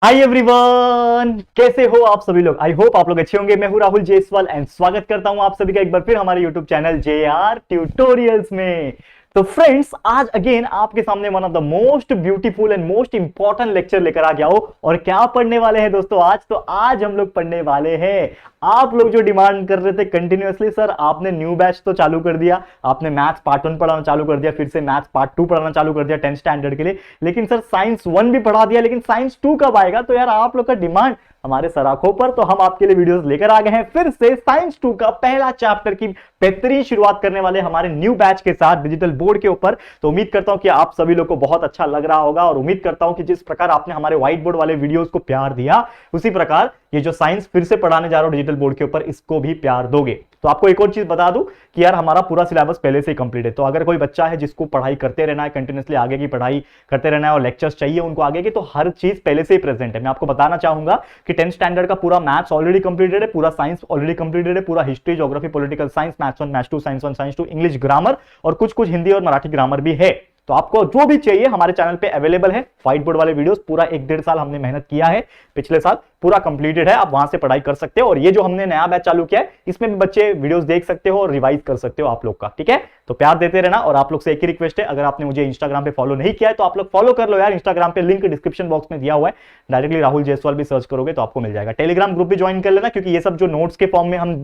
Hi everyone, कैसे हो आप सभी लोग। आई होप आप लोग अच्छे होंगे। मैं हूं राहुल जेसवाल एंड स्वागत करता हूं आप सभी का एक बार फिर हमारे यूट्यूब चैनल JR ट्यूटोरियल्स में। तो फ्रेंड्स, आज अगेन आपके सामने one of the most beautiful and most important lecture लेकर आ गया हो। और क्या पढ़ने वाले हैं दोस्तों आज? तो आज हम लोग पढ़ने वाले हैं, आप लोग जो डिमांड कर रहे थे कंटिन्यूअसली, सर आपने न्यू बैच तो चालू कर दिया, आपने मैथ्स पार्ट 1 पढ़ाना चालू कर दिया, फिर से मैथ्स पार्ट 2 पढ़ाना चालू कर दिया 10th स्टैंडर्ड के लिए, लेकिन सर साइंस 1 भी पढ़ा दिया, लेकिन साइंस 2 कब आएगा? तो यार आप लोग का डिमांड हमारे सराखों पर, तो हम आपके लिए वीडियोस लेकर आ गए हैं फिर से साइंस 2 का पहला चैप्टर की बेहतरीन शुरुआत करने वाले हमारे न्यू बैच के साथ डिजिटल बोर्ड के ऊपर। तो उम्मीद करता हूं कि आप सभी लोग को बहुत अच्छा लग रहा होगा, और उम्मीद करता हूं कि जिस प्रकार आपने हमारे व्हाइट बोर्ड वाले वीडियोस को प्यार दिया, उसी प्रकार ये जो साइंस फिर से पढ़ाने जा रहा हूं डिजिटल बोर्ड के ऊपर, इसको भी प्यार दोगे। तो आपको एक और चीज बता दूं कि यार हमारा पूरा सिलेबस पहले से ही कंप्लीट है। तो अगर कोई बच्चा है जिसको पढ़ाई करते रहना है, कंटिन्यूअसली आगे की पढ़ाई करते रहना है और लेक्चर्स चाहिए उनको आगे की, तो हर चीज पहले से ही प्रेजेंट है। मैं आपको बताना चाहूंगा कि 10th स्टैंडर्ड का पूरा मैथ्स ऑलरेडी कंप्लीटेड है, पूरा साइंस ऑलरेडी कंप्लीटेड है, पूरा history, geography, political science, maths 1, maths 2, science 1, science 2, English grammar, और कुछ कुछ हिंदी और मराठी ग्रामर भी है। तो आपको जो भी चाहिए हमारे चैनल पे अवेलेबल है। व्हाइट बोर्ड वाले वीडियोस पूरा 1-1.5 साल हमने मेहनत किया है, पिछले साल पूरा कंप्लीटेड है, आप वहां से पढ़ाई कर सकते हो। और ये जो हमने नया बैच चालू किया है, इसमें भी बच्चे वीडियोस देख सकते हो और रिवाइज कर सकते हो आप लोग का, ठीक है। तो प्यार देते रहना। और आप लोग से एक ही रिक्वेस्ट है, अगर आपने मुझे इंस्टाग्राम पे फॉलो नहीं किया है तो आप लोग फॉलो कर लो यार। इंस्टाग्राम पे लिंक डिस्क्रिप्शन बॉक्स में दिया हुआ है, डायरेक्टली राहुल जायसवाल भी सर्च करोगे तो आपको मिल जाएगा। टेलीग्राम ग्रुप भी ज्वाइन कर लेना, क्योंकि ये सब जो नोट्स के फॉर्म में हम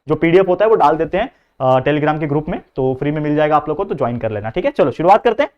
जो PDF होता है वो डाल देते हैं टेलीग्राम के ग्रुप में, तो फ्री में मिल जाएगा आप लोग को, तो ज्वाइन कर लेना, ठीक है। चलो शुरुआत करते हैं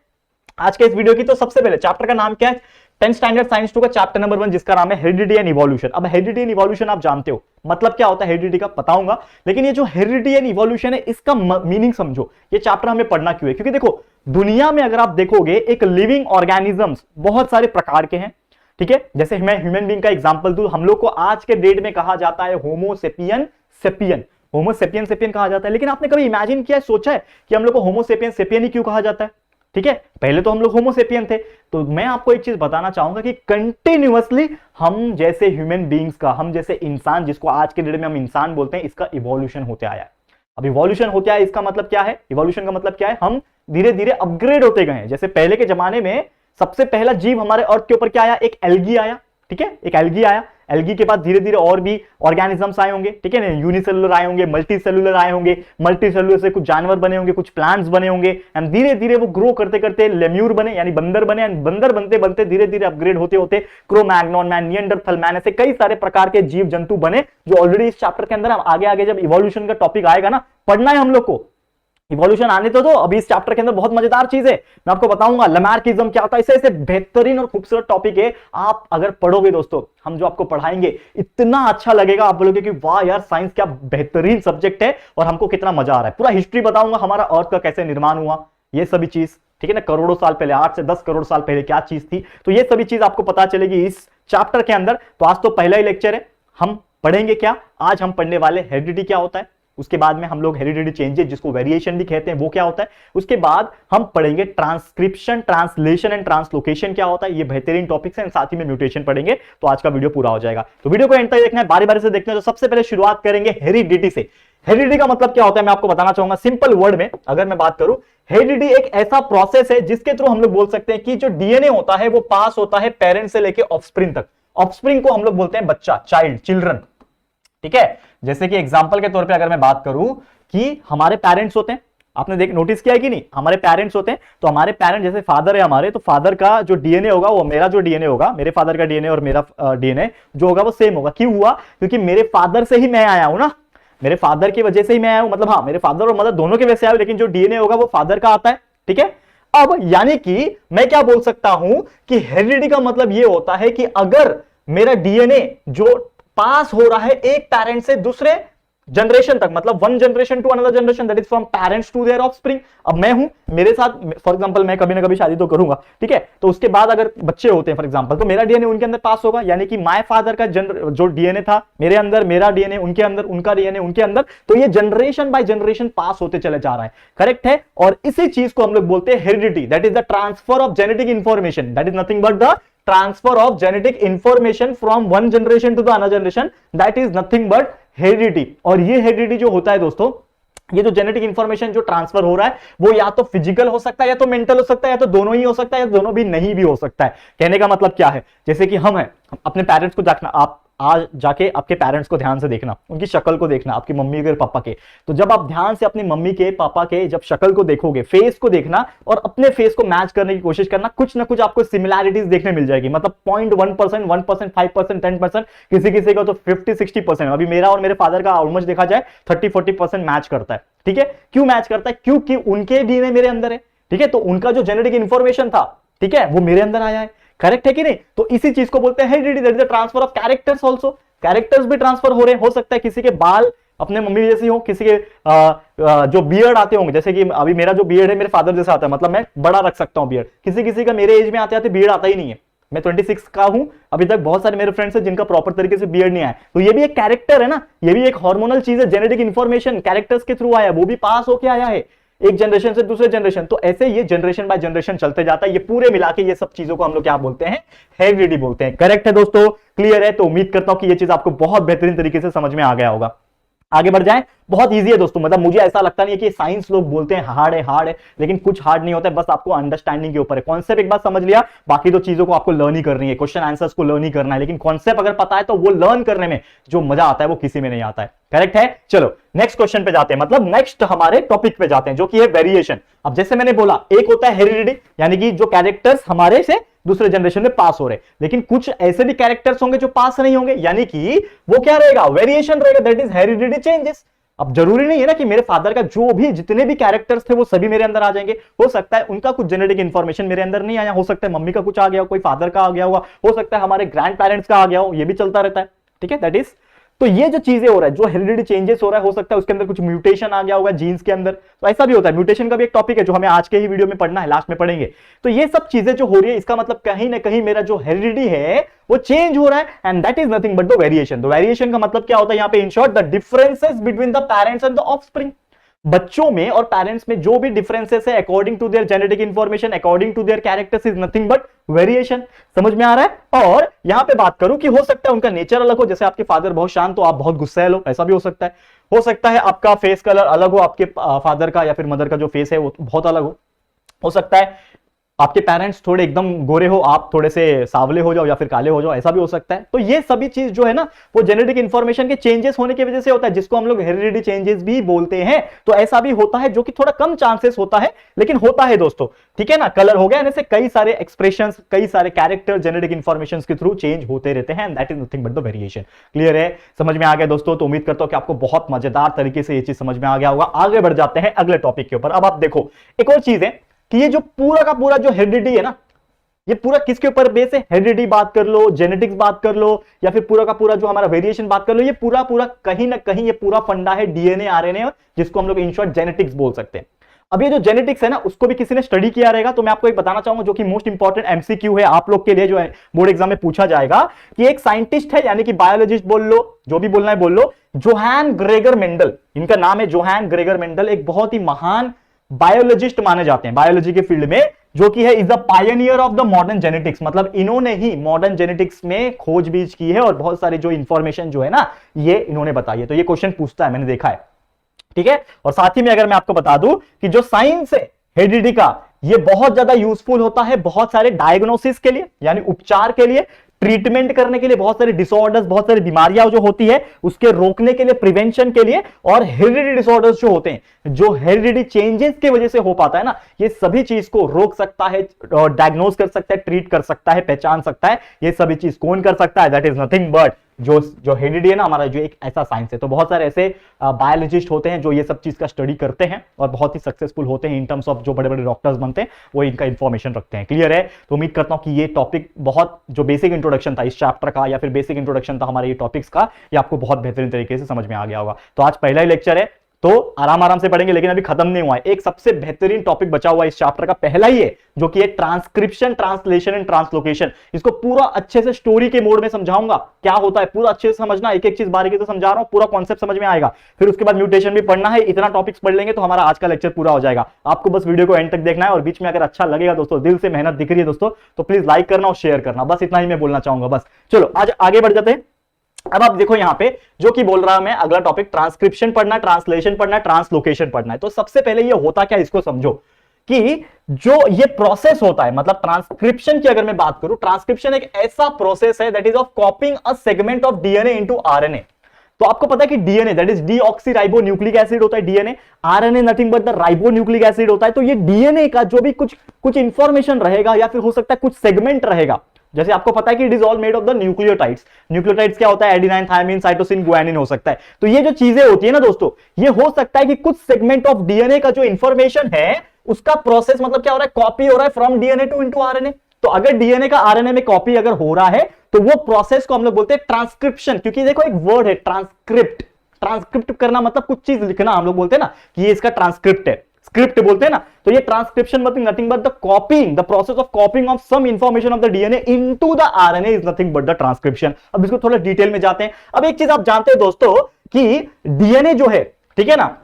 आज के इस वीडियो की। तो सबसे पहले चैप्टर का नाम क्या है? 10th स्टैंडर्ड साइंस 2 का चैप्टर नंबर 1, जिसका नाम है हेरिडिटी एंड इवोल्यूशन। अब हेरिडिटी एंड इवोल्यूशन आप जानते हो, मतलब क्या होता है हेरिडिटी का बताऊंगा, लेकिन ये जो हेरिडिटी एंड इवोल्यूशन है इसका मीनिंग समझो। ये चैप्टर हमें पढ़ना क्यों है? क्योंकि देखो, दुनिया में अगर आप देखोगे एक लिविंग ऑर्गेनिजम्स बहुत सारे प्रकार के हैं, ठीक है। जैसे मैं ह्यूमन बीइंग का एग्जांपल दूं, हम लोग को आज के डेट में कहा जाता है होमो सेपियन सेपियन, होमो सेपियन सेपियन कहा जाता है। लेकिन आपने कभी इमेजिन किया, सोचा है कि हम लोग को होमो सेपियन सेपियन ही क्यों कहा जाता है? ठीक है, पहले तो हम लोग होमो सेपियन थे। तो मैं आपको एक चीज बताना चाहूंगा कि कंटिन्यूअसली हम जैसे ह्यूमन बीइंग्स का, हम जैसे इंसान, जिसको आज के डेट में हम इंसान बोलते हैं, इसका इवोल्यूशन होते आया है। अब इवोल्यूशन होते आया, इसका मतलब क्या है? इवोल्यूशन का मतलब क्या है? हम धीरे धीरे अपग्रेड होते गए हैं। जैसे पहले के जमाने में सबसे पहला जीव हमारे अर्थ के ऊपर क्या आया? एक एल्गी आया, ठीक है, एक एल्गी आया। एल्गी के बाद धीरे धीरे और भी ऑर्गेनिजम्स आए होंगे, ठीक है ना। यूनिसेलुलर आए होंगे, मल्टी सेलुलर आए होंगे, मल्टी सेलुलर से कुछ जानवर बने होंगे, कुछ प्लांट्स बने होंगे, एंड धीरे धीरे वो ग्रो करते करते लेम्यूर बने, यानी बंदर बने, एंड बंदर बनते बनते धीरे धीरे अपग्रेड होते होते क्रो-मैग्नॉन मैन, निएंडरथल मैन, ऐसे कई सारे प्रकार के जीव जंतु बने, जो ऑलरेडी इस चैप्टर के अंदर आगे आगे जब इवोल्यूशन का टॉपिक आएगा ना, पढ़ना है हम लोग को। इवोल्यूशन आने तो दो, अभी इस चैप्टर के अंदर बहुत मजेदार चीज है, मैं आपको बताऊंगा लैमार्किज्म क्या होता है। ऐसे बेहतरीन और खूबसूरत टॉपिक है, आप अगर पढ़ोगे दोस्तों, हम जो आपको पढ़ाएंगे इतना अच्छा लगेगा, आप बोलोगे कि वाह यार साइंस क्या बेहतरीन सब्जेक्ट है और हमको कितना मजा आ रहा है। पूरा हिस्ट्री बताऊंगा, हमारा अर्थ का कैसे निर्माण हुआ, ये सभी चीज, ठीक है ना। करोड़ों साल पहले, 8 से 10 करोड़ साल पहले क्या चीज थी, तो ये सभी चीज आपको पता चलेगी इस चैप्टर के अंदर। तो आज तो पहला ही लेक्चर है, हम पढ़ेंगे क्या? आज हम पढ़ने वाले हेरिडिटी क्या होता है, उसके बाद में हम लोग हेरिडिटी चेंजेस, जिसको वेरिएशन भी कहते हैं, वो क्या होता है। उसके बाद हम पढ़ेंगे ट्रांसक्रिप्शन, ट्रांसलेशन एंड ट्रांसलोकेशन क्या होता है। ये बेहतरीन टॉपिक्स हैं, साथ ही में म्यूटेशन पढ़ेंगे। तो आज का वीडियो पूरा हो जाएगा, तो वीडियो को एंड तक देखना है, बारी बारी से देखना है। तो सबसे पहले शुरुआत करेंगे हेरिडिटी से। हेरिडिटी का मतलब क्या होता है मैं आपको बताना चाहूंगा सिंपल वर्ड में। अगर मैं बात करूं, हेरिडिटी एक ऐसा प्रोसेस है जिसके थ्रू हम लोग बोल सकते हैं कि जो डीएनए होता है वो पास होता है पेरेंट्स से लेके ऑफस्प्रिंग तक। ऑफस्प्रिंग को हम लोग बोलते हैं बच्चा, चाइल्ड, चिल्ड्रन, ठीक है। जैसे कि एग्जांपल के तौर पे अगर मैं बात करूं कि हमारे पेरेंट्स होते हैं, आपने नोटिस किया है कि नहीं, हमारे पेरेंट्स होते हैं। तो हमारे पेरेंट्स जैसे फादर है हमारे, तो फादर का जो डीएनए होगा वो मेरा जो डीएनए होगा, मेरे फादर का डीएनए और मेरा डीएनए जो होगा वो सेम होगा। क्यों हुआ? क्योंकि मेरे फादर से ही मैं आया हूं ना, मेरे फादर की वजह से ही मैं आया हूं। मतलब हाँ, मेरे फादर और मदर दोनों की वजह से आया हूं, लेकिन जो डीएनए होगा वो फादर का आता है, ठीक है। अब यानी कि मैं क्या बोल सकता हूं कि हेरिडिटी का मतलब ये होता है कि अगर मेरा डीएनए जो पास हो रहा है एक पेरेंट से दूसरे जनरेशन तक, मतलब one generation to another generation, that is from parents to their offspring. अब मैं हूं, मेरे साथ फॉर एग्जांपल मैं कभी ना कभी शादी तो करूंगा, ठीक है। तो उसके बाद अगर बच्चे होते हैं फॉर एग्जांपल, तो मेरा डीएनए उनके अंदर पास होगा, यानी कि माय फादर का जो डीएनए था मेरे अंदर, मेरा डीएनए उनके अंदर, उनका डीएनए उनके अंदर, तो ये जनरेशन बाय जनरेशन पास होते चले जा रहा है, करेक्ट है। और इसी चीज को हम लोग बोलते हैं heredity, that is the transfer of genetic information, that is nothing but the transfer of genetic information from one generation to the another generation, that is nothing but heredity। और ये heredity जो होता है दोस्तों, ये जो जेनेटिक इंफॉर्मेशन जो transfer हो रहा है वो या तो फिजिकल हो सकता है, या तो मेंटल हो सकता है, या तो दोनों ही हो सकता है, या दोनों भी नहीं भी हो सकता है। कहने का मतलब क्या है, जैसे कि हम अपने पेरेंट्स को देखना, आप आज जाके आपके पेरेंट्स को ध्यान से देखना, उनकी शक्ल को देखना, आपकी मम्मी के पापा के, तो जब आप ध्यान से अपनी मम्मी के पापा के जब शक्ल को देखोगे, फेस को देखना और अपने फेस को मैच करने की कोशिश करना, कुछ ना कुछ आपको सिमिलैरिटीज देखने मिल जाएगी। मतलब 0.1%, 1%, 5%, 10%, किसी किसी का तो 50-60%। अभी मेरा और मेरे फादर का ऑलमोस्ट देखा जाए 30-40% मैच करता है। ठीक है, क्यों मैच करता है? क्योंकि उनके डीएनए मेरे अंदर है। ठीक है, तो उनका जो जेनेटिक इंफॉर्मेशन था, ठीक है, वो मेरे अंदर आया है। करेक्ट है कि नहीं? तो इसी चीज को बोलते हैं heredity, that is the transfer of characters also. Characters भी ट्रांसफर हो रहे हो सकता है किसी के बाल अपने मम्मी जैसी हो, किसी के जो बियर्ड आते होंगे, जैसे कि अभी मेरा जो बियर्ड है मेरे फादर जैसा आता है, मतलब मैं बड़ा रख सकता हूं बियर्ड। किसी किसी का मेरे एज में आते आते बियर्ड आता ही नहीं है। मैं 26 का हूं, अभी तक बहुत सारे मेरे फ्रेंड्स हैं जिनका प्रॉपर तरीके से बियर्ड नहीं आया। तो ये भी एक कैरेक्टर है ना, ये भी एक हार्मोनल चीज है। जेनेटिक इंफॉर्मेशन कैरेक्टर्स के थ्रू आया, वो भी पास होके आया है एक जनरेशन से दूसरे जनरेशन। तो ऐसे ये जनरेशन बाय जनरेशन चलते जाता है। ये पूरे मिला के ये सब चीजों को हम लोग क्या बोलते हैं? हेरिडिटी बोलते हैं। करेक्ट है दोस्तों? क्लियर है? तो उम्मीद करता हूं कि ये चीज आपको बहुत बेहतरीन तरीके से समझ में आ गया होगा। आगे बढ़ जाएं। बहुत इजी है दोस्तों, मतलब मुझे ऐसा लगता नहीं है कि साइंस लोग बोलते हैं हार्ड है, लेकिन कुछ हार्ड नहीं होता है, बस आपको अंडरस्टैंडिंग के ऊपर है। कॉन्सेप्ट एक बार समझ लिया, बाकी तो चीजों को आपको लर्न ही करनी है, क्वेश्चन आंसर्स को लर्न ही करना है, लेकिन कॉन्सेप्ट अगर पता है तो वो लर्न करने में जो मजा आता है वो किसी में नहीं आता है। करेक्ट है? चलो नेक्स्ट क्वेश्चन पे जाते हैं, मतलब नेक्स्ट हमारे टॉपिक पे जाते हैं, जो कि है वेरिएशन। अब जैसे मैंने बोला, एक होता है हेरिडिटी, यानी कि जो कैरेक्टर्स हमारे से दूसरे जनरेशन में पास हो रहे, लेकिन कुछ ऐसे भी कैरेक्टर्स होंगे जो पास नहीं होंगे, यानी कि वो क्या रहेगा? वेरिएशन रहेगा, दैट इज हेरिडिटी चेंजेस। अब जरूरी नहीं है ना कि मेरे फादर का जो भी जितने भी कैरेक्टर्स थे वो सभी मेरे अंदर आ जाएंगे। हो सकता है उनका कुछ जेनेटिक इंफॉर्मेशन मेरे अंदर नहीं आया, हो सकता है मम्मी का कुछ आ गया हो, कोई फादर का आ गया होगा, हो सकता है हमारे ग्रैंड पेरेंट्स का आ गया हो, ये भी चलता रहता है। ठीक है, दैट इज। तो ये जो चीजें हो रहा है, जो हेरिडिटी चेंजेस हो रहा है, हो सकता है उसके अंदर कुछ म्यूटेशन आ गया होगा जीन्स के अंदर, तो ऐसा भी होता है। म्यूटेशन का भी एक टॉपिक है जो हमें आज के ही वीडियो में पढ़ना है, लास्ट में पढ़ेंगे। तो ये सब चीजें जो हो रही है, इसका मतलब कहीं ना कहीं मेरा जो हेरिडिटी है वो चेंज हो रहा है, and that is nothing but the variation. तो वेरिएशन का मतलब क्या होता है यहाँ पे? In short, the differences between the parents and the offspring. बच्चों में और पेरेंट्स में जो भी डिफरेंसेस है according to their genetic information, according to their characters, is nothing but variation. समझ में आ रहा है? और यहां पे बात करूं कि हो सकता है उनका नेचर अलग हो, जैसे आपके फादर बहुत शांत हो, आप बहुत गुस्सैल हो, ऐसा भी हो सकता है। हो सकता है आपका फेस कलर अलग हो, आपके फादर का या फिर मदर का जो फेस है वो बहुत अलग हो सकता है आपके पेरेंट्स थोड़े एकदम गोरे हो, आप थोड़े से सावले हो जाओ या फिर काले हो जाओ, ऐसा भी हो सकता है। तो ये सभी चीज जो है ना, वो जेनेटिक इंफॉर्मेशन के चेंजेस होने की वजह से होता है, जिसको हम लोग हेरिडिटी चेंजेस भी बोलते हैं। तो ऐसा भी होता है, जो कि थोड़ा कम चांसेस होता है, लेकिन होता है दोस्तों। ठीक है ना? कलर हो गया, ऐसे कई सारे एक्सप्रेशंस, कई सारे कैरेक्टर जेनेटिक इंफॉर्मेशन के थ्रू चेंज होते रहते हैं, and that is nothing but the variation. Clear है? समझ में आ गया दोस्तों? तो उम्मीद करता हूं कि आपको बहुत मजेदार तरीके से ये चीज समझ में आ गया होगा। आगे बढ़ जाते हैं अगले टॉपिक के ऊपर। अब आप देखो, एक और चीज है कि ये जो पूरा का पूरा जो हेरिडिटी है ना, ये पूरा किसके ऊपर बेस है? हेरिडिटी बात कर लो, जेनेटिक्स बात कर लो, या फिर पूरा का पूरा जो हमारा वेरिएशन बात कर लो, ये पूरा पूरा कहीं ना कहीं ये पूरा फंडा है डीएनए आरएनए, जिसको हम लोग इन शॉर्ट जेनेटिक्स बोल सकते हैं। अब ये जो जेनेटिक्स है ना, उसको भी किसी ने स्टडी किया रहेगा, तो मैं आपको एक बताना चाहूंगा जो कि मोस्ट इंपॉर्टेंट एमसीक्यू है आप लोग के लिए, जो है बोर्ड एग्जाम में पूछा जाएगा, कि एक साइंटिस्ट है, यानी कि बायोलॉजिस्ट बोल लो, जो भी बोलना है बोल लो, जोहान ग्रेगर मेंडल, इनका नाम है जोहान ग्रेगर मेंडल, एक बहुत ही महान बायोलॉजिस्ट माने जाते हैं बायोलॉजी के फील्ड में, जो कि है is the Pioneer of the modern genetics. मतलब इन्होंने ही मॉडर्न जेनेटिक्स में खोज बीज की है, और बहुत सारी जो इंफॉर्मेशन जो है ना, ये इन्होंने बताई है। तो ये क्वेश्चन पूछता है, मैंने देखा है। ठीक है? और साथ ही में अगर मैं आपको बता दूं कि जो साइंस है हेरिडिटी का, ये बहुत ज्यादा यूजफुल होता है बहुत सारे डायग्नोसिस के लिए, यानी उपचार के लिए, ट्रीटमेंट करने के लिए, बहुत सारे डिसऑर्डर्स, बहुत सारी बीमारियां जो होती है उसके रोकने के लिए, प्रिवेंशन के लिए, और हेरिडिटी डिसऑर्डर्स जो होते हैं, जो हेरिडिटी चेंजेस की वजह से हो पाता है ना, ये सभी चीज को रोक सकता है, डायग्नोस कर सकता है, ट्रीट कर सकता है, पहचान सकता है। ये सभी चीज कौन कर सकता है? दैट इज नथिंग बट जो हेरिडिटी है ना हमारा, जो एक ऐसा साइंस है। तो बहुत सारे ऐसे बायोलॉजिस्ट होते हैं जो ये सब चीज का स्टडी करते हैं और बहुत ही सक्सेसफुल होते हैं इन टर्म्स ऑफ, जो बड़े बड़े डॉक्टर्स बनते हैं वो इनका इंफॉर्मेशन रखते हैं। क्लियर है? तो उम्मीद करता हूं कि ये टॉपिक बहुत, जो बेसिक इंट्रोडक्शन था इस चैप्टर का, या फिर बेसिक इंट्रोडक्शन था हमारे ये टॉपिक्स का, ये आपको बहुत बेहतरीन तरीके से समझ में आ गया होगा। तो आज पहला ही लेक्चर है, तो आराम आराम से पढ़ेंगे, लेकिन अभी खत्म नहीं हुआ है। एक सबसे बेहतरीन टॉपिक बचा हुआ है इस चैप्टर का, पहला ही है, जो कि है ट्रांसक्रिप्शन, ट्रांसलेशन एंड ट्रांसलोकेशन। इसको पूरा अच्छे से स्टोरी के मोड में समझाऊंगा, क्या होता है पूरा अच्छे से समझना, एक एक चीज बारीकी से समझा रहा हूं, पूरा कॉन्सेप्ट समझ में आएगा। फिर उसके बाद म्यूटेशन भी पढ़ना है। इतना टॉपिक्स पढ़ लेंगे तो हमारा आज का लेक्चर पूरा हो जाएगा। आपको बस वीडियो को एंड तक देखना है, और बीच में अगर अच्छा लगेगा दोस्तों, दिल से मेहनत दिख रही है दोस्तों, तो प्लीज लाइक करना और शेयर करना, बस इतना ही मैं बोलना चाहूंगा। बस चलो आज आगे बढ़ जाते हैं। अब आप देखो यहां पे जो कि बोल रहा मैं अगला टॉपिक ट्रांसक्रिप्शन पढ़ना, ट्रांसलेशन पढ़ना, ट्रांसलोकेशन पढ़ना है। तो सबसे पहले ये होता क्या, इसको समझो कि जो ये प्रोसेस होता है, मतलब ट्रांसक्रिप्शन की अगर मैं बात करूं, ट्रांसक्रिप्शन एक ऐसा प्रोसेस है that is of कॉपिंग a segment of DNA into RNA. तो आपको पता है कि DNA that is deoxyribo nucleic acid होता है DNA, RNA nothing but the ribo nucleic acid होता है। तो ये डीएनए का जो भी कुछ इंफॉर्मेशन रहेगा या फिर हो सकता है कुछ सेगमेंट रहेगा, जैसे आपको पता है कि it is all made of the nucleotides. Nucleotides क्या होता है, एडेनाइन, थायमिन, साइटोसिन, गुआनिन हो सकता है। तो ये जो चीजें होती है ना दोस्तों, ये हो सकता है कि कुछ सेगमेंट ऑफ डीएनए का जो इंफॉर्मेशन है उसका प्रोसेस मतलब क्या हो रहा है, कॉपी हो रहा है from DNA to into RNA. तो अगर डीएनए का आरएनए में कॉपी अगर हो रहा है तो वो प्रोसेस को हम लोग बोलते हैं ट्रांसक्रिप्शन। क्योंकि देखो एक वर्ड है ट्रांसक्रिप्ट, ट्रांसक्रिप्ट करना मतलब कुछ चीज लिखना, हम लोग बोलते हैं ना कि ये इसका ट्रांसक्रिप्ट है, स्क्रिप्ट बोलते हैं ना। तो ये ट्रांसक्रिप्शन मतलब nothing but the copying, the process of copying of some information of the DNA into the RNA is nothing but the transcription. अब इसको थोड़ा डिटेल में जाते हैं। अब एक चीज आप जानते हैं दोस्तों कि डीएनए जो है, ठीक है ना,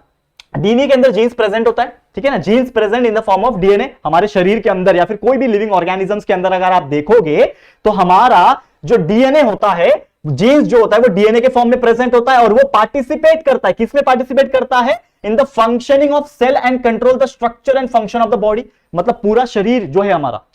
डीएनए के अंदर जीन्स प्रेजेंट होता है, ठीक है ना, genes present in the form of DNA. हमारे शरीर के अंदर या फिर कोई भी लिविंग ऑर्गेनिजम्स के अंदर अगर आप देखोगे तो हमारा जो डीएनए होता है, जीन्स जो होता है वो डीएनए के फॉर्म में प्रेजेंट होता है और वो पार्टिसिपेट करता है, किसमें पार्टिसिपेट करता है, in the functioning of cell and control the structure and function of the body. मतलब पूरा शरीर जो है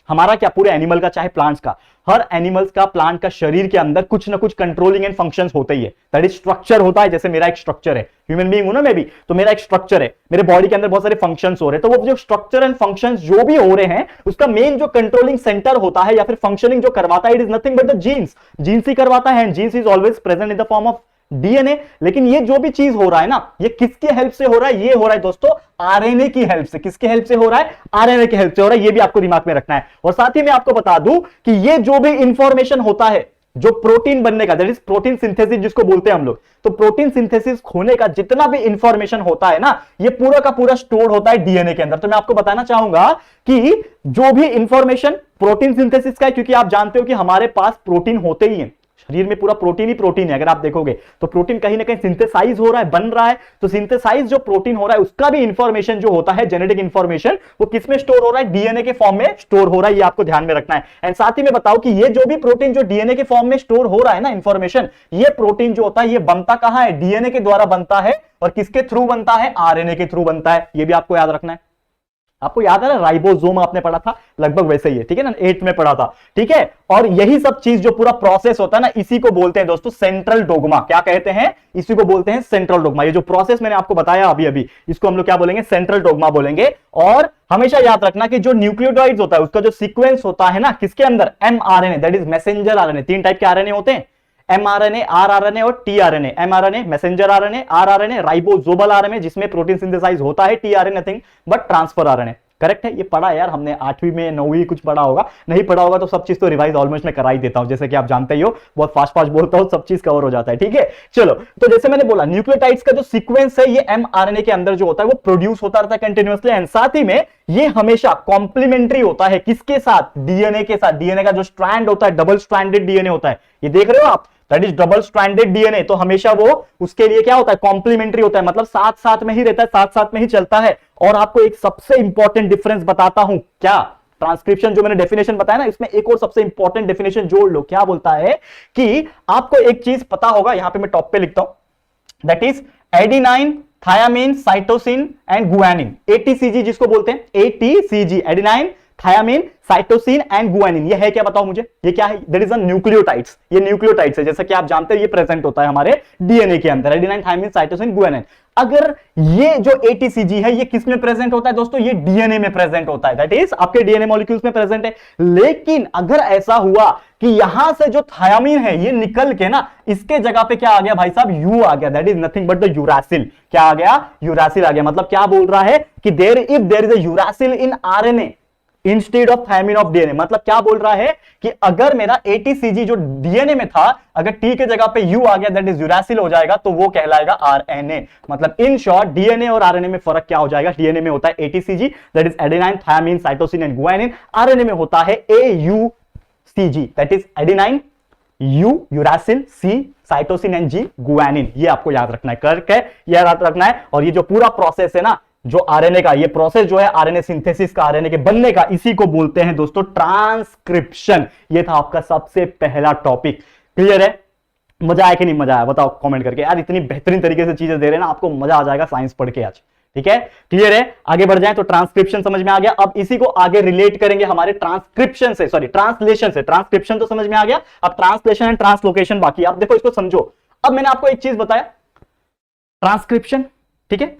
हमारा क्या, पूरे एनिमल का चाहे प्लांट्स का, हर एनिमल्स का, प्लांट का शरीर के अंदर कुछ ना कुछ कंट्रोलिंग एंड फंक्शंस होते ही है। दैट इज स्ट्रक्चर होता है। जैसे मेरा एक स्ट्रक्चर है, ह्यूमन बीइंग हूं ना मैं भी, तो मेरा एक स्ट्रक्चर है, मेरे बॉडी के अंदर बहुत सारे फंक्शंस हो रहे हैं। तो वो जो स्ट्रक्चर एंड फंक्शंस जो भी हो रहे हैं उसका मेन जो कंट्रोलिंग सेंटर होता है या फिर फंक्शनिंग जो करवाता है, it is nothing but the genes. Genes ही करवाता है and genes is always present in the form of DNA. लेकिन ये जो भी चीज हो रहा है ना, ये किसके हेल्प से हो रहा है, ये हो रहा है दोस्तों आरएनए की हेल्प से। किसके हेल्प से हो रहा है, आरएनए की हेल्प से हो रहा है। ये भी आपको दिमाग में रखना है। और साथ ही मैं आपको बता दूं कि ये जो भी इंफॉर्मेशन होता है जो प्रोटीन बनने का, दैट इज प्रोटीन सिंथेसिस जिसको बोलते हैं हम लोग, तो प्रोटीन सिंथेसिस होने का जितना भी इंफॉर्मेशन होता है ना, ये पूरा का पूरा स्टोर होता है डीएनए के अंदर। तो मैं आपको बताना चाहूंगा कि जो भी इंफॉर्मेशन प्रोटीन सिंथेसिस का है, क्योंकि आप जानते हो कि हमारे पास प्रोटीन होते ही है, शरीर में पूरा प्रोटीन ही प्रोटीन है। अगर आप देखोगे तो प्रोटीन कहीं ना कहीं सिंथेसाइज हो रहा है, बन रहा है। तो सिंथेसाइज जो प्रोटीन हो रहा है उसका भी इंफॉर्मेशन जो होता है, जेनेटिक इंफॉर्मेशन, वो किसमें स्टोर हो रहा है, डीएनए के फॉर्म में स्टोर हो रहा है। ये आपको ध्यान में रखना है। एंड साथ ही में बताओ कि ये जो भी प्रोटीन जो डीएनए के फॉर्म में स्टोर हो रहा है ना इंफॉर्मेशन, ये प्रोटीन जो होता है ये बनता कहां है, डीएनए के द्वारा बनता है। और किसके थ्रू बनता है, आरएनए के थ्रू बनता है। ये भी आपको याद रखना है। आपको याद है ना, राइबोसोम आपने पढ़ा था, लगभग वैसे ही है, ठीक है ना, 8 में पढ़ा था, ठीक है। और यही सब चीज जो पूरा प्रोसेस होता है ना, इसी को बोलते हैं दोस्तों सेंट्रल डोग्मा। क्या कहते हैं, इसी को बोलते हैं सेंट्रल डोग्मा। ये जो प्रोसेस मैंने आपको बताया अभी अभी, इसको हम लोग क्या बोलेंगे, सेंट्रल डोग्मा बोलेंगे। और हमेशा याद रखना कि जो न्यूक्लियोटाइड्स होता है उसका जो सीक्वेंस होता है ना, किसके अंदर, mRNA, that is messenger RNA. 3 type के आरएनए होते हैं, एमआरएनए, आरआरएनए और tRNA. MRNA messenger RNA, rRNA ribosomal RNA जिसमें प्रोटीन सिंथेसाइज होता है, tRNA nothing but transfer RNA. Correct है, ये पढ़ा है यार हमने, 8वीं में 9वीं कुछ पढ़ा होगा। नहीं पढ़ा होगा तो सब चीज तो रिवाइज ऑलमोस्ट मैं करा ही देता हूं, जैसे कि आप जानते ही हो, बहुत फास्ट फास्ट बोलता हूं, सब चीज कवर हो जाता है, ठीक है। चलो, तो जैसे मैंने बोला न्यूक्लियोटाइड्स का जो सीक्वेंस है ये एमआरएनए के अंदर जो होता है वो प्रोड्यूस होता रहता है कंटिन्यूअसली। एंड साथ ही में ये हमेशा कॉम्प्लीमेंट्री होता है, किसके साथ, डीएनए के साथ। डीएनए का जो स्ट्रैंड होता है, डबल स्ट्रैंडेड डीएनए होता है, ये देख रहे हो आप, that is double stranded DNA. तो हमेशा वो उसके लिए क्या होता है, कॉम्प्लीमेंट्री होता है, मतलब साथ साथ में ही रहता है, साथ साथ में ही चलता है। और आपको एक सबसे इंपॉर्टेंट डिफरेंस बताता हूं, क्या, ट्रांसक्रिप्शन जो मैंने डेफिनेशन बताया ना, इसमें एक और सबसे इंपॉर्टेंट डेफिनेशन जोड़ लो। क्या बोलता है कि आपको एक चीज पता होगा, यहां पे मैं टॉप पे लिखता हूं, that is adenine, thymine, cytosine and guanine, ATCG जिसको बोलते हैं, ATCG, adenine, thymine, cytosine and guanine. ये है क्या, बताओ मुझे, ये क्या है, दैट इज अ न्यूक्लियोटाइड्स। ये न्यूक्लियोटाइड्स है, जैसा कि आप जानते हैं ये प्रेजेंट होता है हमारे डीएनए के अंदर, एडेनाइन, थायामीन, साइटोसिन, गुआनिन। अगर ये जो एटीसीजी है ये किस में प्रेजेंट होता है दोस्तों, ये डीएनए में प्रेजेंट होता है, दैट इज आपके डीएनए मॉलिक्यूल्स में प्रेजेंट है। लेकिन अगर ऐसा हुआ कि यहां से जो थायामीन है ये निकल के ना इसके जगह पे क्या आ गया भाई साहब, यू आ गया, that is nothing but the uracil. क्या आ गया, यूरासिल आ गया। मतलब क्या बोल रहा है कि if there is a uracil in RNA instead of thymine of DNA. मतलब क्या बोल रहा है कि अगर मेरा एटीसीजी जो डीएनए में था, अगर टी के जगह पे यू आ गया, दैट इज यूरासिल हो जाएगा, तो वो कहलाएगा आरएनए। मतलब इन शॉर्ट डीएनए और आरएनए में फर्क क्या हो जाएगा, डीएनए में होता है ATCG, that is adenine, thymine, cytosine and guanine. RNA में होता है AUCG, that is adenine, U uracil, C cytosine and G guanine. ये आपको याद रखना है, करके याद रखना है। और ये जो पूरा प्रोसेस है ना, जो आरएनए का ये प्रोसेस जो है, आरएनए सिंथेसिस का, आरएनए के बनने का, इसी को बोलते हैं दोस्तों ट्रांसक्रिप्शन। ये था आपका सबसे पहला टॉपिक, क्लियर है। मजा आया कि नहीं मजा आया, बताओ कमेंट करके यार। इतनी बेहतरीन तरीके से चीजें दे रहे हैं ना, आपको मजा आ जाएगा साइंस पढ़ के आज। ठीक है, क्लियर है? आगे बढ़ जाएं तो ट्रांसक्रिप्शन समझ में आ गया। अब इसी को आगे रिलेट करेंगे हमारे ट्रांसक्रिप्शन से, सॉरी ट्रांसलेशन से। ट्रांसक्रिप्शन तो समझ में आ गया, अब ट्रांसलेशन एंड ट्रांसलोकेशन बाकी। आप देखो इसको समझो। अब मैंने आपको एक चीज बताया, ट्रांसक्रिप्शन, ठीक है,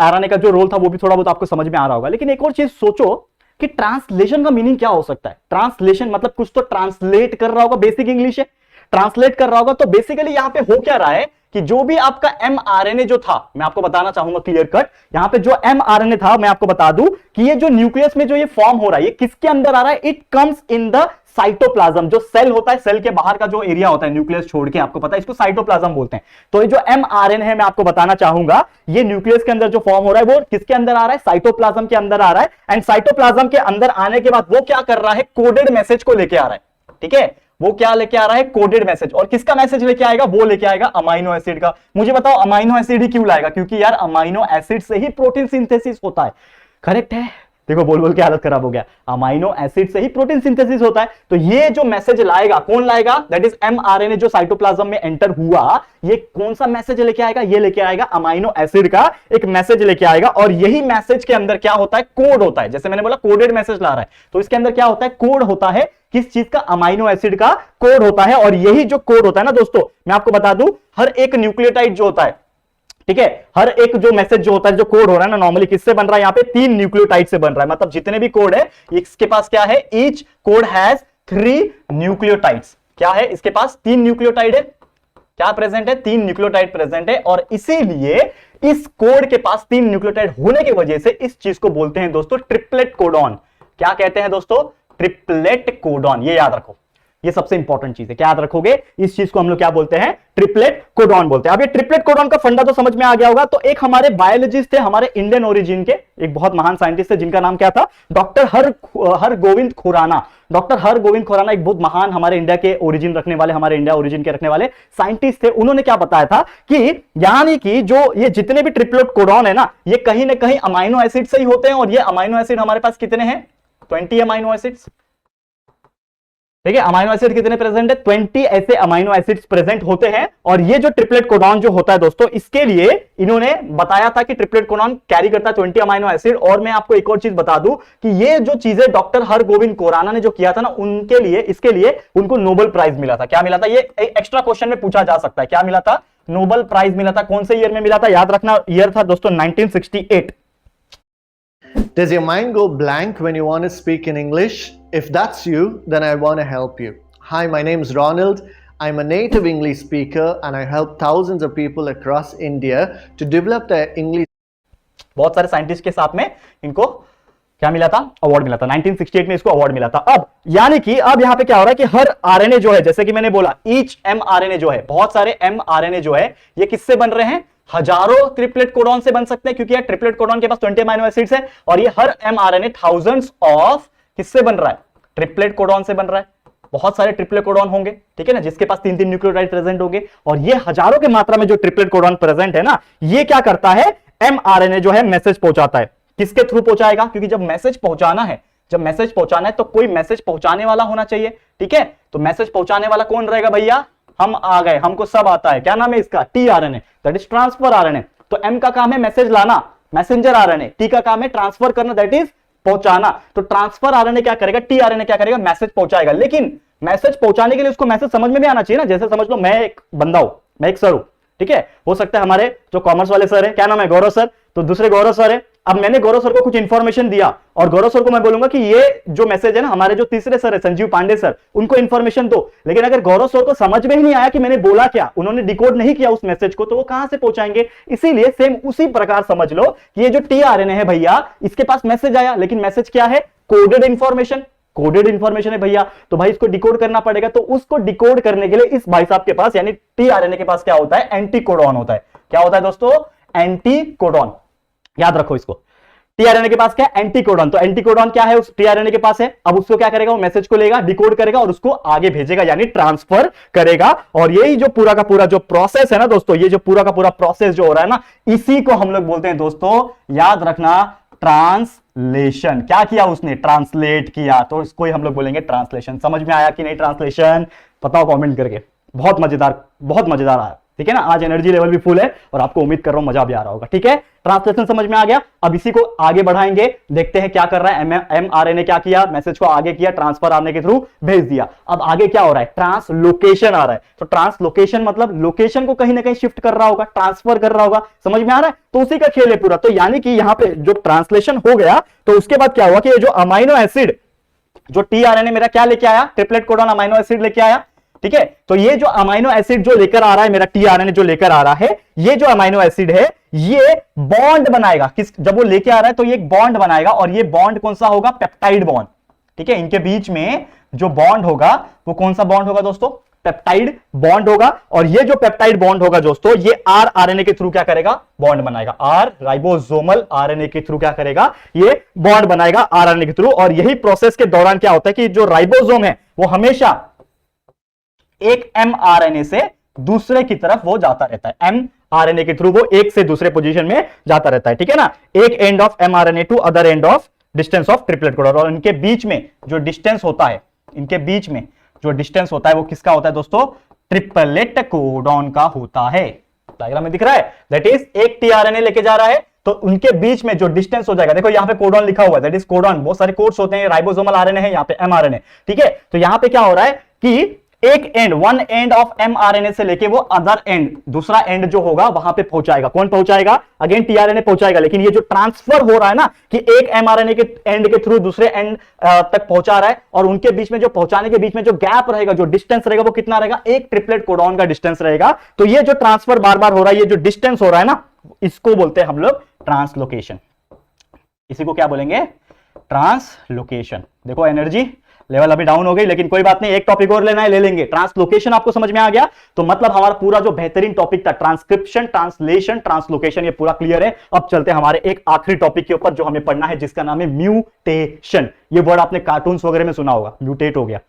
आरएनए का जो रोल था वो भी थोड़ा बहुत आपको समझ में आ रहा होगा। लेकिन एक और चीज सोचो कि ट्रांसलेशन का मीनिंग क्या हो सकता है। ट्रांसलेशन मतलब कुछ तो ट्रांसलेट कर रहा होगा, बेसिक इंग्लिश है, ट्रांसलेट कर रहा होगा। तो बेसिकली यहां पे हो क्या रहा है कि जो भी आपका एमआरएनए जो था, मैं आपको बताना चाहूंगा क्लियर कट, यहां पे जो एमआरएनए था मैं आपको बता दूं कि ये जो न्यूक्लियस में जो ये फॉर्म हो रहा है, ये किसके अंदर आ रहा है? It comes in the cytoplasm. जो सेल होता है, सेल के बाहर का जो एरिया होता है न्यूक्लियस छोड़ के, आपको पता है इसको साइटोप्लाज्म बोलते हैं। तो ये जो एमआरएनए है, मैं आपको बताना चाहूंगा, ये न्यूक्लियस के अंदर जो फॉर्म हो रहा है वो किसके अंदर आ रहा है? साइटोप्लाज्म के अंदर आ रहा है। एंड साइटोप्लाज्म के अंदर आने के बाद वो क्या कर रहा है? कोडेड मैसेज को लेके आ रहा है। ठीक है, वो क्या लेके आ रहा है? Coded message. और किसका मैसेज लेके आएगा? वो लेके आएगा अमाइनो एसिड का। मुझे बताओ अमाइनो एसिड ही क्यों लाएगा? क्योंकि यार अमाइनो एसिड से ही प्रोटीन सिंथेसिस होता है। करेक्ट है? देखो बोल बोल के हालत खराब हो गया। अमाइनो एसिड से ही प्रोटीन सिंथेसिस होता है। तो ये जो मैसेज लाएगा, कौन लाएगा? दैट इज एमआरएनए जो साइटोप्लाज्म में एंटर हुआ। ये कौन सा मैसेज लेके आएगा? ये लेके आएगा अमाइनो एसिड का एक मैसेज लेके आएगा। और यही मैसेज के अंदर क्या होता है? कोड होता है। जैसे मैंने बोला कोडेड मैसेज ला रहा है, तो इसके अंदर क्या होता है? कोड होता है। किस चीज का? अमाइनो एसिड का कोड होता है। और यही जो कोड होता है ना दोस्तों, मैं आपको बता दूं, हर एक न्यूक्लियोटाइड जो होता है, ठीक है, हर एक जो मैसेज जो होता है, जो कोड हो रहा है ना, नॉर्मली किससे बन रहा है? यहां पे 3 न्यूक्लियोटाइड से बन रहा है। मतलब जितने भी कोड है, इसके पास क्या है? Each code has 3 nucleotides. क्या है? इसके पास 3 न्यूक्लियोटाइड है। क्या प्रेजेंट है? 3 न्यूक्लियोटाइड प्रेजेंट है। और इसीलिए इस कोड के पास 3 न्यूक्लियोटाइड होने की वजह से इस चीज को बोलते हैं दोस्तों ट्रिपलेट कोडॉन। क्या कहते हैं दोस्तों? Triplet codon. ये याद रखो, ये सबसे इंपॉर्टेंट चीज है। क्या याद रखोगे? इस चीज को हम लोग क्या बोलते हैं? ट्रिपलेट कोडॉन बोलते हैं। अब ये ट्रिपलेट कोडॉन का फंडा तो समझ में आ गया होगा। तो एक हमारे बायोलॉजिस्ट थे, हमारे इंडियन ओरिजिन के, एक बहुत महान साइंटिस्ट थे, जिनका नाम क्या था? डॉक्टर हरगोविंद खुराना। डॉक्टर हरगोविंद खुराना एक बहुत महान हमारे इंडिया के ओरिजिन रखने वाले, हमारे इंडिया ओरिजिन के रखने वाले साइंटिस्ट थे। उन्होंने क्या बताया था कि यानी कि जो ये जितने भी ट्रिपलेट कोडॉन है ना, ये कहीं ना कहीं अमाइनो एसिड से ही होते हैं। और ये अमाइनो एसिड हमारे पास कितने हैं? 20 अमाइनो एसिड्स। ठीक है, अमाइनो एसिड कितने प्रेजेंट है? 20 ऐसे अमाइनो एसिड्स प्रेजेंट होते हैं। और ये जो ट्रिपलेट कोडॉन जो होता है दोस्तों, इसके लिए इन्होंने बताया था कि ट्रिपलेट कोडॉन कैरी करता है 20 अमाइनो एसिड। और मैं आपको एक और चीज बता दूं कि ये जो चीजें डॉक्टर हरगोविंद खुराना ने जो किया था ना, उनके लिए, इसके लिए उनको नोबेल प्राइज मिला था। क्या मिला था? ये एक्स्ट्रा क्वेश्चन में पूछा जा सकता है। क्या मिला था? नोबेल प्राइज मिला था। कौन से ईयर में मिला था? याद रखना, ईयर था दोस्तों 1968। Does your mind go blank when you want to speak in English? If that's you, then I want to help you. Hi, my name is Ronald. I'm a native English speaker and I help thousands of people across India to develop their English. बहुत सारे scientist के साथ में इनको क्या मिला था? Award मिला था। 1968 में इसको अवार्ड मिला था। अब यानी कि अब यहां पे क्या हो रहा है कि हर आरएनए जो है, जैसे कि मैंने बोला, ईच एमआरएनए जो है, बहुत सारे एमआरएनए जो है, ये किससे बन रहे हैं? हजारों ट्रिपलेट कोडॉन से बन सकते हैं, क्योंकि यार ट्रिपलेट कोडॉन के पास 20 अमाइनो एसिड्स है। और ये हर एमआरएनए थाउजेंड्स ऑफ किससे बन रहा है? ट्रिपलेट कोडॉन से बन रहा है। बहुत सारे ट्रिपलेट कोडॉन होंगे, ठीक है ना, जिसके पास 3-3 न्यूक्लियोटाइड प्रेजेंट होंगे। और ये हजारों की मात्रा में जो ट्रिपलेट कोडॉन प्रेजेंट है ना, ये क्या करता है? एमआरएनए जो है मैसेज पहुंचाता है। किसके थ्रू पहुंचाएगा? क्योंकि जब मैसेज पहुंचाना है, जब मैसेज पहुंचाना है तो कोई मैसेज पहुंचाने वाला होना चाहिए। ठीक है, तो मैसेज पहुंचाने वाला कौन रहेगा भैया? हम आ गए, हमको सब आता है। क्या नाम है इसका? TRNA, that is transfer RNA. तो एम का काम है मैसेज लाना, मैसेंजर आरएनए। टी का काम है ट्रांसफर करना, दैट इज पहुंचाना। तो ट्रांसफर आरएनए क्या करेगा? टीआरएनए क्या करेगा? मैसेज पहुंचाएगा। लेकिन मैसेज पहुंचाने के लिए उसको मैसेज समझ में भी आना चाहिए ना। जैसे समझ लो मैं एक बंदा हूं, मैं एक सर हूं, ठीक है, हो सकता है हमारे जो कॉमर्स वाले सर है, क्या नाम है? गौरव सर। तो दूसरे गौरव सर है। अब मैंने गौरव सर को कुछ इंफॉर्मेशन दिया और गौरव सर को मैं बोलूंगा कि ये जो मैसेज है ना, हमारे जो तीसरे सर है संजीव पांडे सर, उनको इंफॉर्मेशन दो। लेकिन अगर गौरव सर को समझ में ही नहीं आया कि मैंने बोला क्या, उन्होंने डिकोड नहीं किया उस मैसेज को, तो वो कहां से पहुंचाएंगे? इसीलिए सेम उसी प्रकार समझ लो कि ये जो टीआरएनए है भैया, इसके पास मैसेज आया, लेकिन मैसेज क्या है? Coded information. कोडेड इंफॉर्मेशन है भैया, तो भाई इसको डिकोड करना पड़ेगा। तो उसको डिकोड करने के लिए इस भाई साहब के पास, यानी टीआरएनए के पास क्या होता है? एंटी कोडॉन होता है। क्या होता है दोस्तों? Anti codon. याद रखो इसको। टीआरएनए के पास क्या है? Anti codon. तो एंटी कोडॉन क्या है? उस टीआरएनए के पास है। अब उसको क्या करेगा? वो मैसेज को लेगा, डिकोड करेगा और उसको आगे भेजेगा, यानी ट्रांसफर करेगा। और यही जो पूरा का पूरा जो प्रोसेस है ना दोस्तों, ये जो पूरा का पूरा प्रोसेस जो हो रहा है ना, इसी को हम लोग बोलते हैं दोस्तों, याद रखना, ट्रांसलेशन। क्या किया उसने? ट्रांसलेट किया। तो इसको ही हम लोग बोलेंगे ट्रांसलेशन। समझ में आया कि नहीं ट्रांसलेशन? बताओ कमेंट करके। बहुत मजेदार आया, ठीक है ना। आज एनर्जी लेवल भी फुल है और आपको उम्मीद कर रहा हूं मजा भी आ रहा होगा, ठीक है। ट्रांसलेशन समझ में आ गया। अब इसी को आगे बढ़ाएंगे, देखते हैं क्या कर रहा है। mRNA क्या किया, मैसेज को आगे किया, ट्रांसफर आरएनए के थ्रू भेज दिया। अब आगे क्या हो रहा है, ट्रांसलोकेशन आ रहा है। तो ट्रांसलोकेशन मतलब लोकेशन को कहीं ना कहीं शिफ्ट कर रहा होगा, ट्रांसफर कर रहा होगा, समझ में आ रहा है। तो उसी का खेल है पूरा। तो यानी कि यहां पे जो ट्रांसलेशन हो गया, तो उसके बाद क्या हुआ कि ये जो अमाइनो एसिड, जो टीआरएनए मेरा क्या लेके आया, ट्रिपलेट कोडॉन अमाइनो एसिड लेके आया, ठीक है। तो ये जो अमाइनो एसिड जो लेकर आ रहा है, मेरा टीआरएनए जो लेकर आ रहा है, ये जो अमाइनो एसिड है ये बॉन्ड बनाएगा। किस, जब वो लेके आ रहा है तो ये एक बॉन्ड बनाएगा, और ये बॉन्ड कौन सा होगा, पेप्टाइड बॉन्ड, ठीक है। इनके बीच में जो बॉन्ड होगा वो कौन सा बॉन्ड होगा दोस्तों, पेप्टाइड बॉन्ड होगा। और ये जो पेप्टाइड बॉन्ड होगा दोस्तों, ये आरएनए के थ्रू क्या करेगा, बॉन्ड बनाएगा। आर राइबोसोमल आरएनए के थ्रू क्या करेगा, ये बॉन्ड बनाएगा आरएनए के थ्रू। और यही प्रोसेस के दौरान क्या होता है कि जो राइबोसोम है वो हमेशा एक mRNA से दूसरे की तरफ वो जाता रहता है। mRNA के थ्रू वो एक से दूसरे पोजीशन में जाता रहता है, ठीक है ना। एक end of mRNA to other end of distance of triplet codon. और इनके बीच में जो डिस्टेंस होता है, इनके बीच में जो डिस्टेंस होता है वो किसका होता है दोस्तों, ट्रिपलेट कोडॉन का होता है। डायग्राम में दिख रहा है, दैट इज एक टीआरएनए लेके जा रहा है, तो उनके बीच में जो डिस्टेंस हो जाएगा, देखो यहां पे कोडॉन लिखा हुआ है, दैट इज कोडॉन। बहुत सारे कोड्स होते हैं, राइबोसोमल आरएनए है, यहां पे mRNA, ठीक है। तो यहां पे क्या हो रहा है कि एक and, one and of mRNA से लेके वो अदर एंड, दूसरा एंड जो होगा वहां पे पहुंचाएगा। कौन पहुंचाएगा, अगेन टीआरएनए पहुंचाएगा। लेकिन ये जो ट्रांसफर हो रहा है ना, कि एक mRNA के एंड के थ्रू दूसरे एंड तक पहुंचा रहा है, और उनके बीच में जो पहुंचाने के बीच में जो गैप रहेगा, जो डिस्टेंस रहेगा, वो कितना रहेगा, एक ट्रिपलेट कोडॉन का डिस्टेंस रहेगा। तो ये जो ट्रांसफर बार बार हो रहा है, ये जो डिस्टेंस हो रहा है ना, इसको बोलते हैं हम लोग ट्रांसलोकेशन। इसी को क्या बोलेंगे, ट्रांसलोकेशन। देखो एनर्जी लेवल अभी डाउन हो गई, लेकिन कोई बात नहीं, एक टॉपिक और लेना है, ले लेंगे। ट्रांसलोकेशन आपको समझ में आ गया, तो मतलब हमारा पूरा जो बेहतरीन टॉपिक था, ट्रांसक्रिप्शन, ट्रांसलेशन, ट्रांसलोकेशन, ये पूरा क्लियर है। अब चलते हैं हमारे एक आखिरी टॉपिक के ऊपर जो हमें पढ़ना है, जिसका नाम है म्यूटेशन। ये वर्ड आपने कार्टून्स वगैरह में सुना होगा, म्यूटेट हो गया,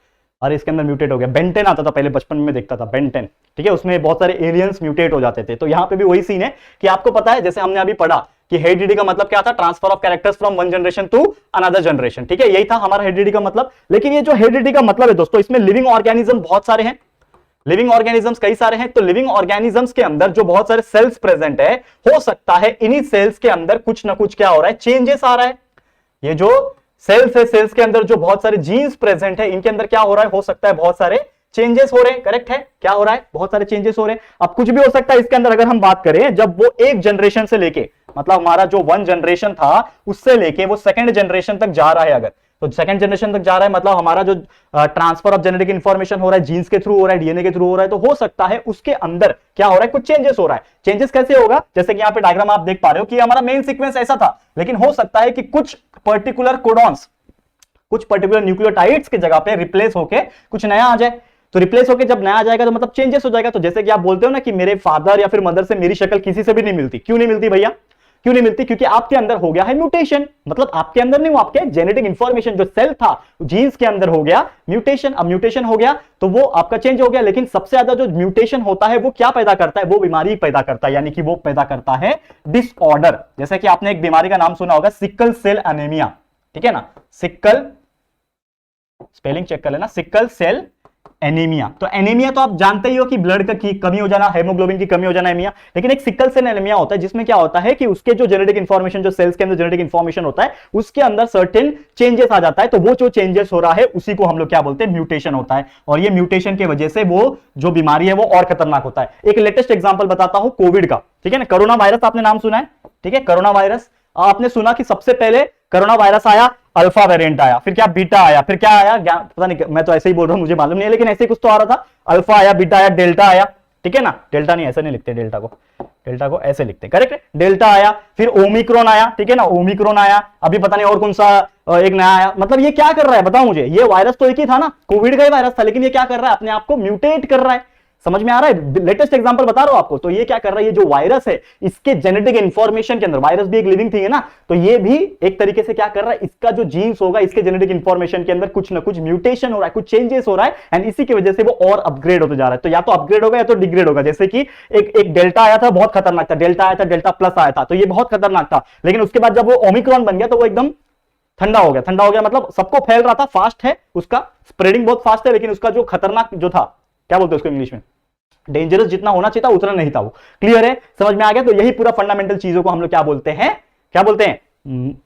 अरे इसके अंदर म्यूटेट हो गया। बेंटेन आता था पहले, बचपन में देखता था बेंटेन, ठीक है। उसमें बहुत सारे एलियंस म्यूटेट हो जाते थे। तो यहां पे भी वही सीन है कि आपको पता है, जैसे हमने अभी पढ़ा कि हेरिडिटी का मतलब क्या था, transfer of characters from one generation to another generation, ठीक है। यही था हमारा हेरिडिटी का मतलब। लेकिन ये जो हेरिडिटी का मतलब है दोस्तों, इसमें लिविंग ऑर्गेनिज्म बहुत सारे हैं, लिविंग ऑर्गेनिजम्स कई सारे हैं। तो लिविंग ऑर्गेनिजम्स के अंदर जो बहुत सारे सेल्स प्रेजेंट है, हो सकता है इन्हीं सेल्स के अंदर कुछ ना कुछ क्या हो रहा है, चेंजेस आ रहा है। ये जो सेल्स है, सेल्स के अंदर जो बहुत सारे जीन्स प्रेजेंट है, इनके अंदर क्या हो रहा है, हो सकता है बहुत सारे चेंजेस हो रहे हैं। करेक्ट है, क्या हो रहा है, बहुत सारे चेंजेस हो रहे हैं। अब कुछ भी हो सकता है इसके अंदर। अगर हम बात करें, जब वो एक जनरेशन से लेके, मतलब हमारा जो वन जनरेशन था उससे लेके वो सेकंड जनरेशन तक जा रहा है, अगर तो सेकंड जनरेशन तक जा रहा है, मतलब हमारा जो ट्रांसफर ऑफ जेनेटिक इंफॉर्मेशन हो रहा है, जीन्स के थ्रू हो रहा है, डीएनए के थ्रू हो रहा है, तो हो सकता है उसके अंदर क्या हो रहा है, कुछ चेंजेस हो रहा है। चेंजेस कैसे होगा, जैसे कि यहाँ पे डायग्राम आप देख पा रहे हो कि हमारा मेन सीक्वेंस ऐसा था, लेकिन हो सकता है कि कुछ पर्टिकुलर कोडॉन्स, कुछ पर्टिकुलर न्यूक्लियोटाइड्स की जगह पे रिप्लेस होके कुछ नया आ जाए। तो रिप्लेस होके जब नया आ जाएगा तो मतलब चेंजेस हो जाएगा। तो जैसे कि आप बोलते हो ना कि मेरे फादर या फिर मदर से मेरी शक्ल किसी से भी नहीं मिलती। क्यों नहीं मिलती भैया, क्यों नहीं मिलती, क्योंकि आपके अंदर हो गया है म्यूटेशन। मतलब आपके अंदर नहीं, वो आपके जेनेटिक इंफॉर्मेशन जो सेल था जीन्स के अंदर हो गया म्यूटेशन। अब म्यूटेशन हो गया तो वो आपका चेंज हो गया। लेकिन सबसे ज्यादा जो म्यूटेशन होता है वो क्या पैदा करता है, वो बीमारी पैदा करता है, यानी कि वो पैदा करता है डिसऑर्डर। जैसे कि आपने एक बीमारी का नाम सुना होगा, सिकल सेल एनीमिया, ठीक है ना। सिकल, स्पेलिंग चेक कर लेना, सिकल सेल एनीमिया। तो एनीमिया तो आप जानते ही हो कि ब्लड का की कमी हो जाना, हेमोग्लोबिन की कमी हो जाना एनीमिया। लेकिन एक सिकल सेल एनीमिया होता है जिसमें क्या होता है कि उसके जो जेनेटिक इंफॉर्मेशन, जो सेल्स के अंदर जेनेटिक इंफॉर्मेशन होता है, उसके अंदर सर्टेन चेंजेस आ जाता है। तो वो जो चेंजेस हो रहा है उसी को हम लोग क्या बोलते हैं, म्यूटेशन होता है। और ये म्यूटेशन की वजह से वो जो बीमारी है वो और खतरनाक होता है। एक लेटेस्ट एग्जांपल बताता हूं कोविड का, ठीक है ना। कोरोना वायरस आपने नाम सुना है, ठीक है। कोरोना वायरस आपने सुना कि सबसे पहले कोरोना वायरस आया, अल्फा वेरिएंट आया, फिर क्या बीटा आया, फिर क्या आया, पता नहीं, मैं तो ऐसे ही बोल रहा हूं, मुझे मालूम नहीं है, लेकिन ऐसे ही कुछ तो आ रहा था। अल्फा आया, बीटा आया, डेल्टा आया, ठीक है ना। डेल्टा नहीं, ऐसे नहीं लिखते डेल्टा को, डेल्टा को ऐसे लिखते हैं, करेक्ट है। डेल्टा आया, फिर ओमिक्रॉन आया, ठीक है ना, ओमिक्रॉन आया, अभी पता नहीं और कौन सा एक नया आया। मतलब ये क्या कर रहा है बताओ मुझे, ये वायरस तो एक ही था ना, कोविड का ही वायरस था, लेकिन ये क्या कर रहा है, अपने आप को म्यूटेट कर रहा है। समझ में आ रहा है, लेटेस्ट एग्जांपल बता रहा हूं आपको। तो ये क्या कर रहा है, ये जो वायरस है, इसके जेनेटिक इंफॉर्मेशन के अंदर, वायरस भी एक लिविंग थिंग है ना, तो ये भी एक तरीके से क्या कर रहा है, इसका जो जीन्स होगा, इसके जेनेटिक इंफॉर्मेशन के अंदर कुछ ना कुछ म्यूटेशन हो रहा है, कुछ चेंजेस हो रहा है, एंड इसी की वजह से वो और अपग्रेड होते जा रहा है। तो या तो अपग्रेड होगा या तो डिग्रेड होगा। जैसे कि एक डेल्टा आया था, बहुत खतरनाक था, डेल्टा आया था, डेल्टा प्लस आया था, तो ये बहुत खतरनाक था। लेकिन उसके बाद जब वो ओमिक्रॉन बन गया तो वो एकदम ठंडा हो गया। ठंडा हो गया मतलब सबको फैल रहा था, फास्ट है, उसका स्प्रेडिंग बहुत फास्ट है, लेकिन उसका जो खतरनाक जो था, क्या बोलते हैं उसको इंग्लिश में, डेंजरस जितना होना चाहिए था उतना नहीं था वो। क्लियर है, समझ में आ गया। तो यही पूरा फंडामेंटल चीजों को हम लोग क्या बोलते हैं, क्या बोलते हैं,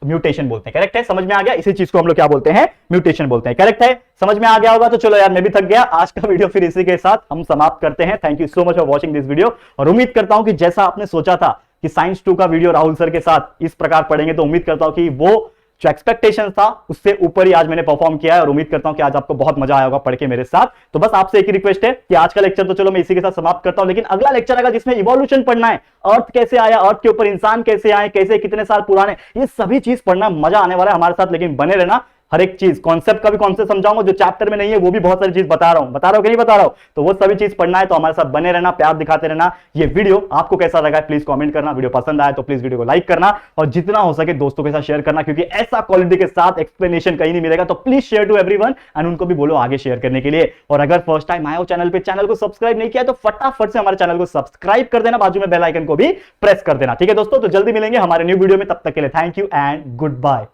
म्यूटेशन बोलते हैं। करेक्ट है, समझ में आ गया। इसी चीज को हम लोग क्या बोलते हैं, म्यूटेशन बोलते हैं। करेक्ट है, समझ में आ गया होगा। तो चलो यार, मैं भी थक गया। आज का वीडियो फिर इसी के साथ हम समाप्त करते हैं। Thank you so much for watching this video. और उम्मीद करता हूं कि जैसा आपने सोचा था कि साइंस 2 का वीडियो राहुल सर के साथ इस प्रकार पढ़ेंगे, तो उम्मीद करता हूं कि वो जो एक्सपेक्टेशन था उससे ऊपर ही आज मैंने परफॉर्म किया है। और उम्मीद करता हूं कि आज आपको बहुत मजा आया होगा पढ़ के मेरे साथ। तो बस आपसे एक ही रिक्वेस्ट है कि आज का लेक्चर तो चलो मैं इसी के साथ समाप्त करता हूं, लेकिन अगला लेक्चर आएगा जिसमें इवोल्यूशन पढ़ना है, अर्थ कैसे आया, अर्थ के ऊपर इंसान कैसे आए, कैसे कितने साल पुराने, ये सभी चीज पढ़ना, मजा आने वाला है हमारे साथ। लेकिन बने रहना, हर एक चीज कॉन्सेप्ट का भी कॉन्सेप्ट समझाऊंगा, जो चैप्टर में नहीं है वो भी बहुत सारी चीज बता रहा हूं कि नहीं बता रहा हूं। तो वो सभी चीज पढ़ना है तो हमारे साथ बने रहना, प्यार दिखाते रहना। ये वीडियो आपको कैसा लगा प्लीज कमेंट करना, वीडियो पसंद आया तो प्लीज वीडियो को लाइक करना और जितना हो सके दोस्तों के साथ शेयर करना, क्योंकि ऐसा क्वालिटी के साथ एक्सप्लेनेशन कहीं नहीं मिलेगा। तो please share to everyone and उनको भी बोलो आगे शेयर करने के लिए। और अगर फर्स्ट टाइम आए हो चैनल पे, चैनल को सब्सक्राइब नहीं किया तो फटाफट से हमारे चैनल को सब्सक्राइब कर देना, बाजू में बेल आइकन को भी प्रेस कर देना। ठीक है दोस्तों, तो जल्दी मिलेंगे हमारे न्यू वीडियो में, तब तक के लिए thank you and good bye.